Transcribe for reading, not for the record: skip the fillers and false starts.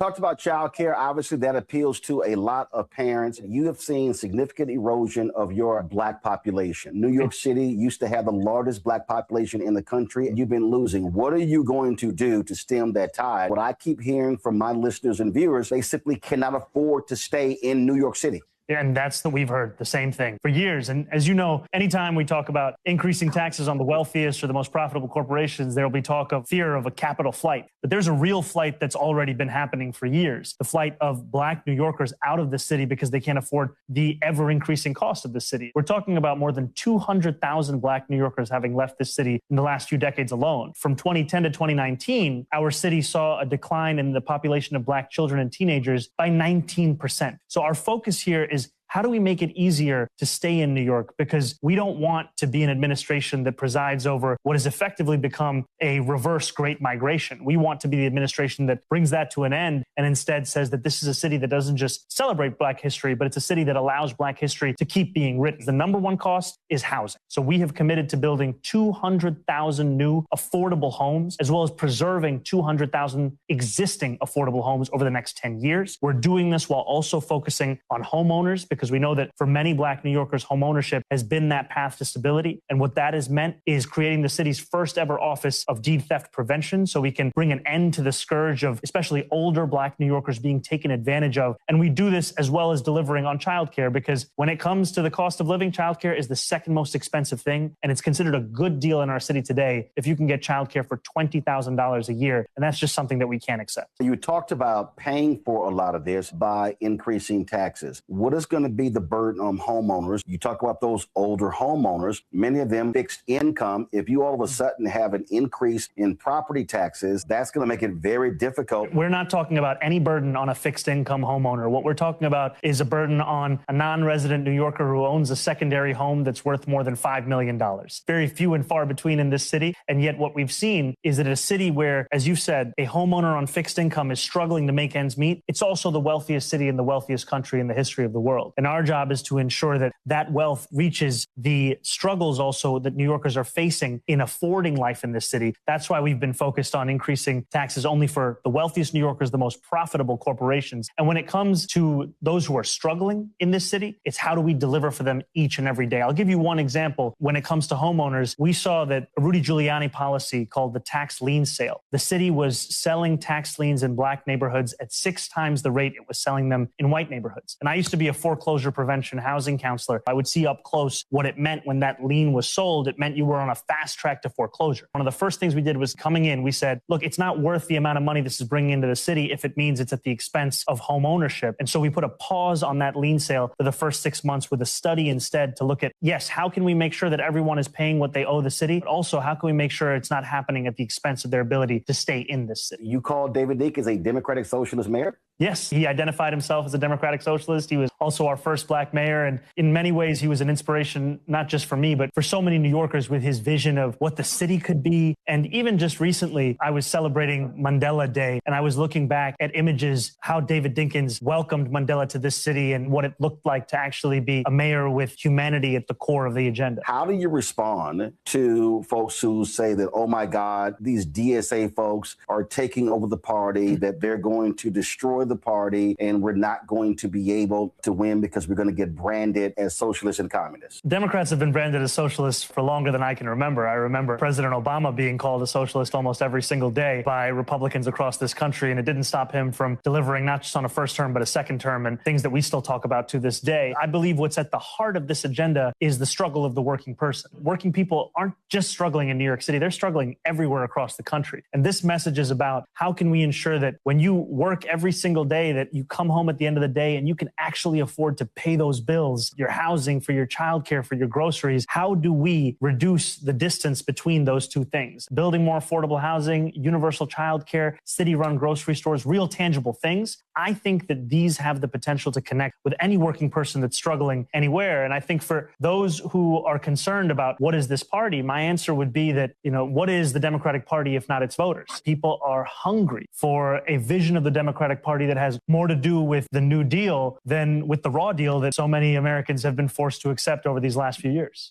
Talked about childcare. Obviously, that appeals to a lot of parents. You have seen significant erosion of your Black population. New York City used to have the largest Black population in the country, and you've been losing. What are you going to do to stem that tide? What I keep hearing from my listeners and viewers, they simply cannot afford to stay in New York City. And we've heard the same thing for years. And as you know, anytime we talk about increasing taxes on the wealthiest or the most profitable corporations, there'll be talk of fear of a capital flight. But there's a real flight that's already been happening for years. The flight of Black New Yorkers out of the city because they can't afford the ever increasing cost of the city. We're talking about more than 200,000 Black New Yorkers having left this city in the last few decades alone. From 2010 to 2019, our city saw a decline in the population of Black children and teenagers by 19%. So our focus here is how do we make it easier to stay in New York? Because we don't want to be an administration that presides over what has effectively become a reverse Great Migration. We want to be the administration that brings that to an end and instead says that this is a city that doesn't just celebrate Black history, but it's a city that allows Black history to keep being written. The number one cost is housing. So we have committed to building 200,000 new affordable homes, as well as preserving 200,000 existing affordable homes over the next 10 years. We're doing this while also focusing on homeowners, because we know that for many Black New Yorkers, homeownership has been that path to stability. And what that has meant is creating the city's first ever office of deed theft prevention, so we can bring an end to the scourge of especially older Black New Yorkers being taken advantage of. And we do this as well as delivering on childcare, because when it comes to the cost of living, childcare is the second most expensive thing. And it's considered a good deal in our city today if you can get childcare for $20,000 a year. And that's just something that we can't accept. You talked about paying for a lot of this by increasing taxes. What is going to be the burden on homeowners? You talk about those older homeowners, many of them fixed income. If you all of a sudden have an increase in property taxes, that's going to make it very difficult. We're not talking about any burden on a fixed income homeowner. What we're talking about is a burden on a non-resident New Yorker who owns a secondary home that's worth more than $5 million. Very few and far between in this city. And yet what we've seen is that a city where, as you said, a homeowner on fixed income is struggling to make ends meet, it's also the wealthiest city in the wealthiest country in the history of the world. And our job is to ensure that that wealth reaches the struggles also that New Yorkers are facing in affording life in this city. That's why we've been focused on increasing taxes only for the wealthiest New Yorkers, the most profitable corporations. And when it comes to those who are struggling in this city, it's how do we deliver for them each and every day? I'll give you one example. When it comes to homeowners, we saw that a Rudy Giuliani policy called the tax lien sale. The city was selling tax liens in Black neighborhoods at 6 times the rate it was selling them in white neighborhoods. And I used to be a foreclosure prevention housing counselor. I would see up close what it meant when that lien was sold. It meant you were on a fast track to foreclosure. One of the first things we did was coming in, we said, look, it's not worth the amount of money this is bringing into the city if it means it's at the expense of home ownership. And so we put a pause on that lien sale for the first 6 months with a study instead to look at, yes, how can we make sure that everyone is paying what they owe the city? But also, how can we make sure it's not happening at the expense of their ability to stay in this city? You called David Dick as a Democratic Socialist mayor? Yes, he identified himself as a Democratic Socialist. He was also our first Black mayor. And in many ways, he was an inspiration, not just for me, but for so many New Yorkers with his vision of what the city could be. And even just recently, I was celebrating Mandela Day, and I was looking back at images, how David Dinkins welcomed Mandela to this city and what it looked like to actually be a mayor with humanity at the core of the agenda. How do you respond to folks who say that, oh my God, these DSA folks are taking over the party, that they're going to destroy the party, and we're not going to be able to win because we're going to get branded as socialists and communists? Democrats have been branded as socialists for longer than I can remember. I remember President Obama being called a socialist almost every single day by Republicans across this country, and it didn't stop him from delivering not just on a first term, but a second term, and things that we still talk about to this day. I believe what's at the heart of this agenda is the struggle of the working person. Working people aren't just struggling in New York City, they're struggling everywhere across the country. And this message is about how can we ensure that when you work every single day, that you come home at the end of the day and you can actually afford to pay those bills, your housing, for your childcare, for your groceries. How do we reduce the distance between those two things? Building more affordable housing, universal childcare, city-run grocery stores, real tangible things. I think that these have the potential to connect with any working person that's struggling anywhere. And I think for those who are concerned about what is this party, my answer would be that, what is the Democratic Party if not its voters? People are hungry for a vision of the Democratic Party that has more to do with the New Deal than with the raw deal that so many Americans have been forced to accept over these last few years.